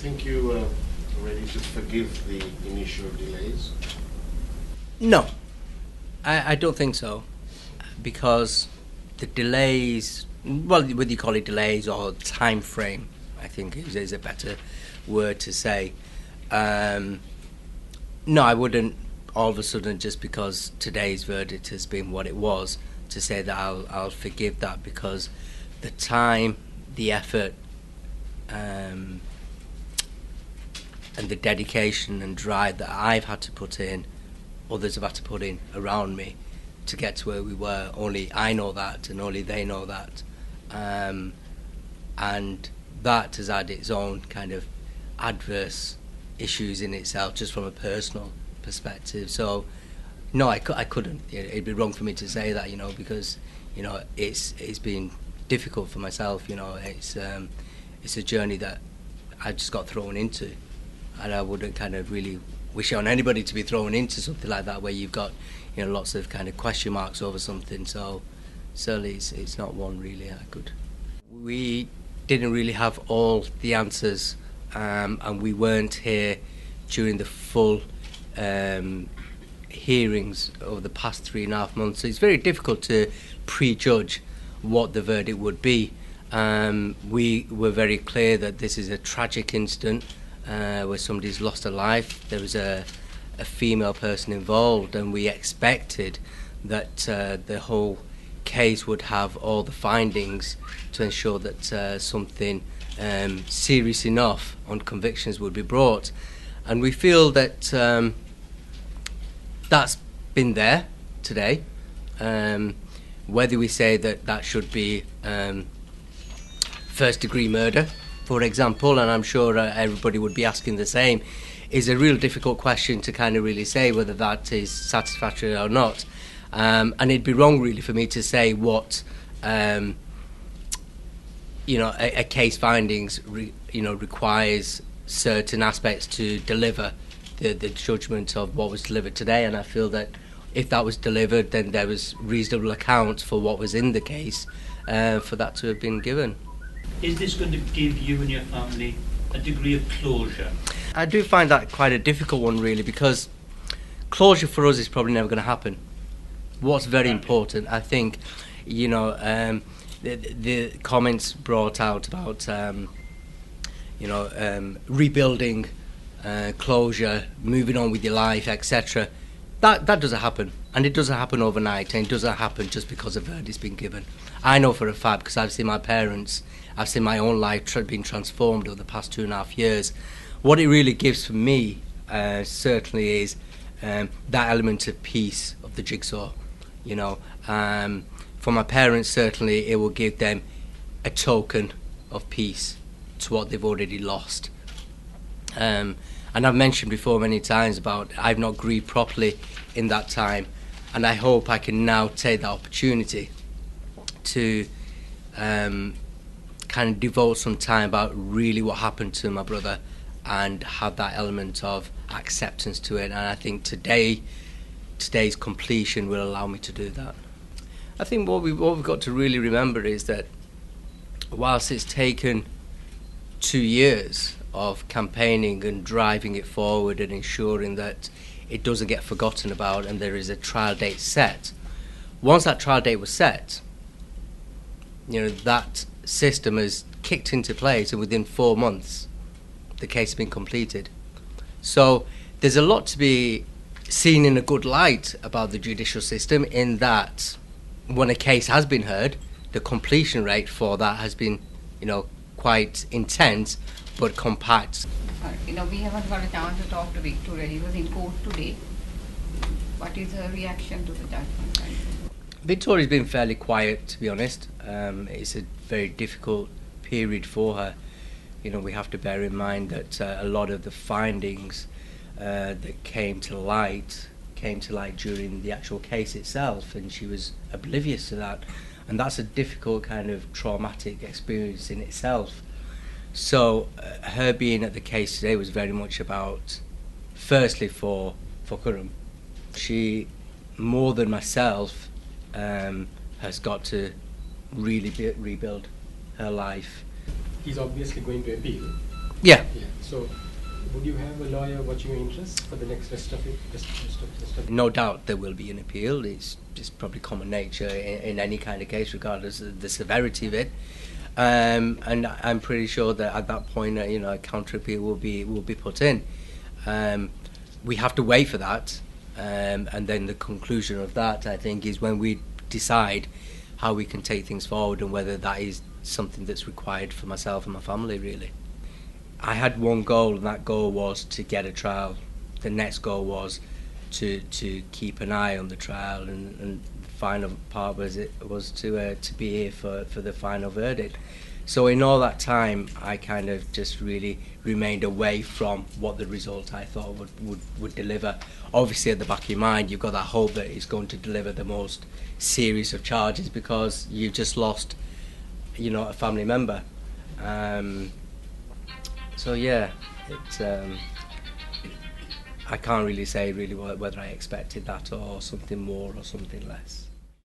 think you ready to forgive the initial delays? No, I don't think so, because the delays, well, whether you call it delays or time frame, I think is a better word to say. No, I wouldn't all of a sudden, just because today's verdict has been what it was, to say that I'll forgive that, because the time, the effort, and the dedication and drive that I've had to put in, others have had to put in around me to get to where we were. Only I know that, and only they know that. And that has had its own kind of adverse issues in itself, just from a personal perspective. So, no, I couldn't. It'd be wrong for me to say that, because, it's been difficult for myself. It's a journey that I just got thrown into, and I wouldn't kind of really wish on anybody to be thrown into something like that, where you've got, lots of kind of question marks over something. So certainly it's not one really I could. We didn't really have all the answers, and we weren't here during the full hearings over the past 3.5 months. So it's very difficult to prejudge what the verdict would be. We were very clear that this is a tragic incident where somebody's lost a life. There was a female person involved, and we expected that the whole case would have all the findings to ensure that something serious enough on convictions would be brought. And we feel that that's been there today. Whether we say that should be first-degree murder, for example, and I'm sure everybody would be asking the same, is a real difficult question to kind of really say whether that is satisfactory or not. And it'd be wrong really for me to say what a case findings requires certain aspects to deliver the judgment of what was delivered today. And I feel that if that was delivered, then there was reasonable account for what was in the case for that to have been given. Is this going to give you and your family a degree of closure? I do find that quite a difficult one, really, because closure for us is probably never going to happen. What's very important, I think, the comments brought out about, rebuilding, closure, moving on with your life, etc. That doesn't happen, and it doesn't happen overnight, and it doesn't happen just because a verdict's been given. I know for a fact, because I've seen my parents, I've seen my own life being transformed over the past 2.5 years. What it really gives for me, certainly, is that element of peace of the jigsaw. For my parents, certainly, it will give them a token of peace to what they've already lost. And I've mentioned before many times about I've not grieved properly in that time, and I hope I can now take that opportunity to kind of devote some time about really what happened to my brother and have that element of acceptance to it. And I think today's completion will allow me to do that. I think what we've got to really remember is that whilst it's taken 2 years of campaigning and driving it forward and ensuring that it doesn't get forgotten about and there is a trial date set, once that trial date was set, that system has kicked into place, and within 4 months the case has been completed. So there's a lot to be seen in a good light about the judicial system, in that when a case has been heard, the completion rate for that has been, quite intense but compact. We haven't got a chance to talk to Victoria. He was in court today. What is her reaction to the judgment? Victoria's been fairly quiet, to be honest. It's a very difficult period for her. We have to bear in mind that a lot of the findings that came to light during the actual case itself, and she was oblivious to that. And that's a difficult kind of traumatic experience in itself. So her being at the case today was very much about, firstly, for Kurram. She, more than myself, has got to really rebuild her life. He's obviously going to appeal. Yeah. So lawyer watching your interests for the next rest of it? Rest of No doubt there will be an appeal. It's probably common nature in any kind of case, regardless of the severity of it. And I'm pretty sure that at that point, a counter appeal will be put in. We have to wait for that, and then the conclusion of that, I think, is when we decide how we can take things forward and whether that is something that's required for myself and my family, really. I had one goal, and that goal was to get a trial. The next goal was to keep an eye on the trial, and the final part was to be here for the final verdict. So in all that time, I kind of just really remained away from what the result I thought would deliver. Obviously, at the back of your mind, you've got that hope that it's going to deliver the most serious of charges because you've just lost, a family member. So yeah, I can't really say whether I expected that or something more or something less.